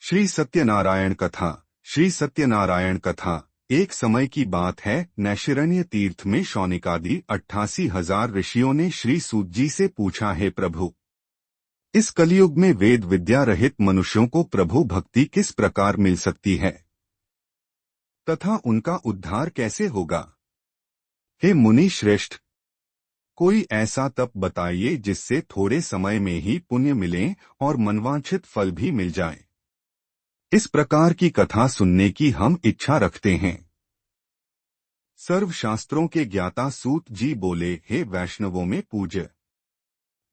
श्री सत्यनारायण कथा। श्री सत्यनारायण कथा। एक समय की बात है, नैशिरण्य तीर्थ में शौनिकादि 88,000 ऋषियों ने श्री सूत जी से पूछा, हे प्रभु, इस कलयुग में वेद विद्या रहित मनुष्यों को प्रभु भक्ति किस प्रकार मिल सकती है तथा उनका उद्धार कैसे होगा। हे मुनि श्रेष्ठ, कोई ऐसा तप बताइए जिससे थोड़े समय में ही पुण्य मिले और मनवांछित फल भी मिल जाए। इस प्रकार की कथा सुनने की हम इच्छा रखते हैं। सर्वशास्त्रों के ज्ञाता सूत जी बोले, हे वैष्णवों में पूज्य,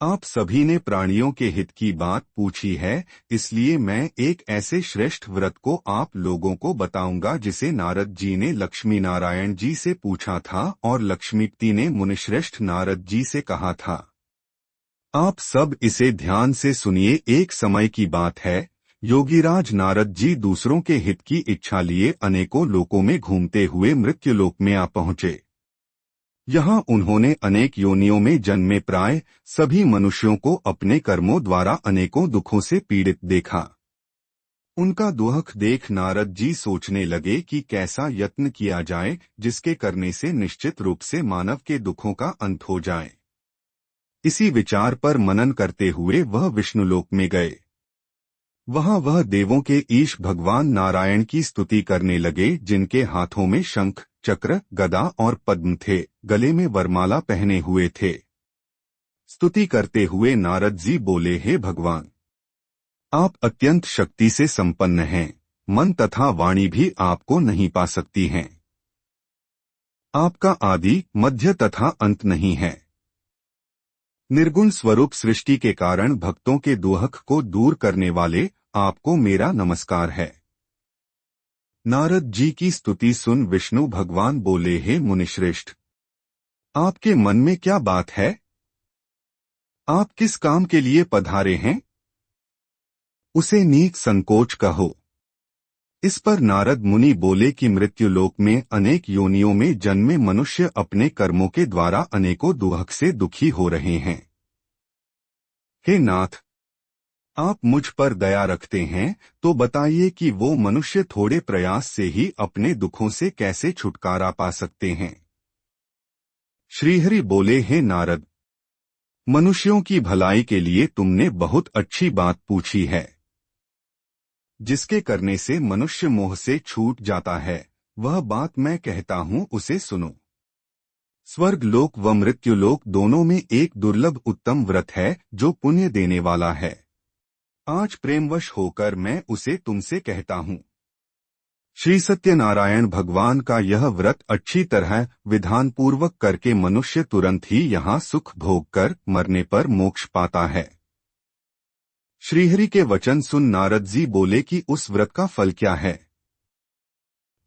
आप सभी ने प्राणियों के हित की बात पूछी है, इसलिए मैं एक ऐसे श्रेष्ठ व्रत को आप लोगों को बताऊंगा जिसे नारद जी ने लक्ष्मी नारायण जी से पूछा था और लक्ष्मीपति ने मुनिश्रेष्ठ नारद जी से कहा था। आप सब इसे ध्यान से सुनिए। एक समय की बात है, योगीराज नारद जी दूसरों के हित की इच्छा लिए अनेकों लोकों में घूमते हुए मृत्युलोक में आ पहुंचे। यहाँ उन्होंने अनेक योनियों में जन्मे प्राय सभी मनुष्यों को अपने कर्मों द्वारा अनेकों दुखों से पीड़ित देखा। उनका दुख देख नारद जी सोचने लगे कि कैसा यत्न किया जाए जिसके करने से निश्चित रूप से मानव के दुखों का अंत हो जाए। इसी विचार पर मनन करते हुए वह विष्णुलोक में गए। वहां वह देवों के ईश भगवान नारायण की स्तुति करने लगे, जिनके हाथों में शंख, चक्र, गदा और पद्म थे, गले में वरमाला पहने हुए थे। स्तुति करते हुए नारद जी बोले, हे भगवान, आप अत्यंत शक्ति से संपन्न हैं, मन तथा वाणी भी आपको नहीं पा सकती हैं। आपका आदि, मध्य तथा अंत नहीं है। निर्गुण स्वरूप सृष्टि के कारण भक्तों के दुख को दूर करने वाले आपको मेरा नमस्कार है। नारद जी की स्तुति सुन विष्णु भगवान बोले, हे मुनिश्रेष्ठ, आपके मन में क्या बात है? आप किस काम के लिए पधारे हैं? उसे नीक संकोच कहो। इस पर नारद मुनि बोले कि मृत्युलोक में अनेक योनियों में जन्मे मनुष्य अपने कर्मों के द्वारा अनेकों दुख से दुखी हो रहे हैं। हे नाथ, आप मुझ पर दया रखते हैं तो बताइए कि वो मनुष्य थोड़े प्रयास से ही अपने दुखों से कैसे छुटकारा पा सकते हैं। श्रीहरि बोले, हे नारद, मनुष्यों की भलाई के लिए तुमने बहुत अच्छी बात पूछी है। जिसके करने से मनुष्य मोह से छूट जाता है, वह बात मैं कहता हूं, उसे सुनो। स्वर्ग लोक व मृत्युलोक दोनों में एक दुर्लभ उत्तम व्रत है जो पुण्य देने वाला है। आज प्रेमवश होकर मैं उसे तुमसे कहता हूं। श्री सत्यनारायण भगवान का यह व्रत अच्छी तरह विधानपूर्वक करके मनुष्य तुरंत ही यहाँ सुख भोग कर मरने पर मोक्ष पाता है। श्रीहरि के वचन सुन नारद जी बोले कि उस व्रत का फल क्या है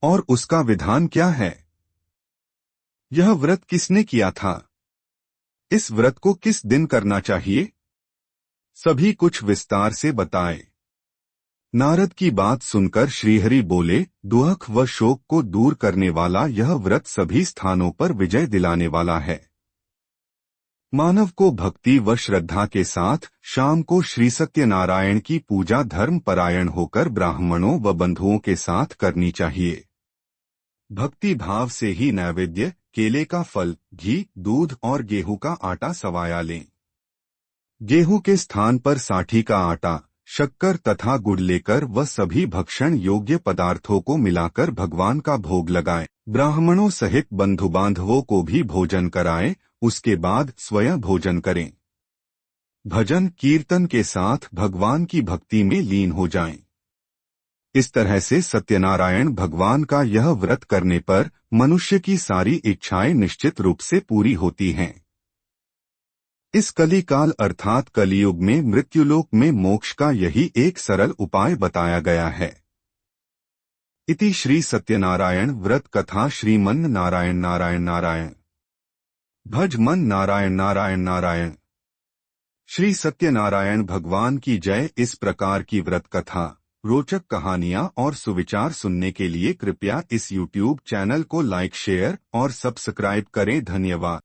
और उसका विधान क्या है? यह व्रत किसने किया था? इस व्रत को किस दिन करना चाहिए? सभी कुछ विस्तार से बताए। नारद की बात सुनकर श्रीहरि बोले, दुख व शोक को दूर करने वाला यह व्रत सभी स्थानों पर विजय दिलाने वाला है। मानव को भक्ति व श्रद्धा के साथ शाम को श्री सत्यनारायण की पूजा धर्म परायण होकर ब्राह्मणों व बंधुओं के साथ करनी चाहिए। भक्ति भाव से ही नैवेद्य, केले का फल, घी, दूध और गेहूं का आटा सवाया लें। गेहूं के स्थान पर साठी का आटा, शक्कर तथा गुड़ लेकर वह सभी भक्षण योग्य पदार्थों को मिलाकर भगवान का भोग लगाएं। ब्राह्मणों सहित बंधु बांधवों को भी भोजन कराएं, उसके बाद स्वयं भोजन करें। भजन कीर्तन के साथ भगवान की भक्ति में लीन हो जाएं। इस तरह से सत्यनारायण भगवान का यह व्रत करने पर मनुष्य की सारी इच्छाएं निश्चित रूप से पूरी होती हैं। इस कलिकाल अर्थात कलियुग में मृत्युलोक में मोक्ष का यही एक सरल उपाय बताया गया है। इति श्री सत्यनारायण व्रत कथा श्रीमन नारायण नारायण नारायण भज मन नारायण नारायण नारायण। श्री सत्यनारायण भगवान की जय। इस प्रकार की व्रत कथा, रोचक कहानियां और सुविचार सुनने के लिए कृपया इस YouTube चैनल को लाइक, शेयर और सब्सक्राइब करें। धन्यवाद।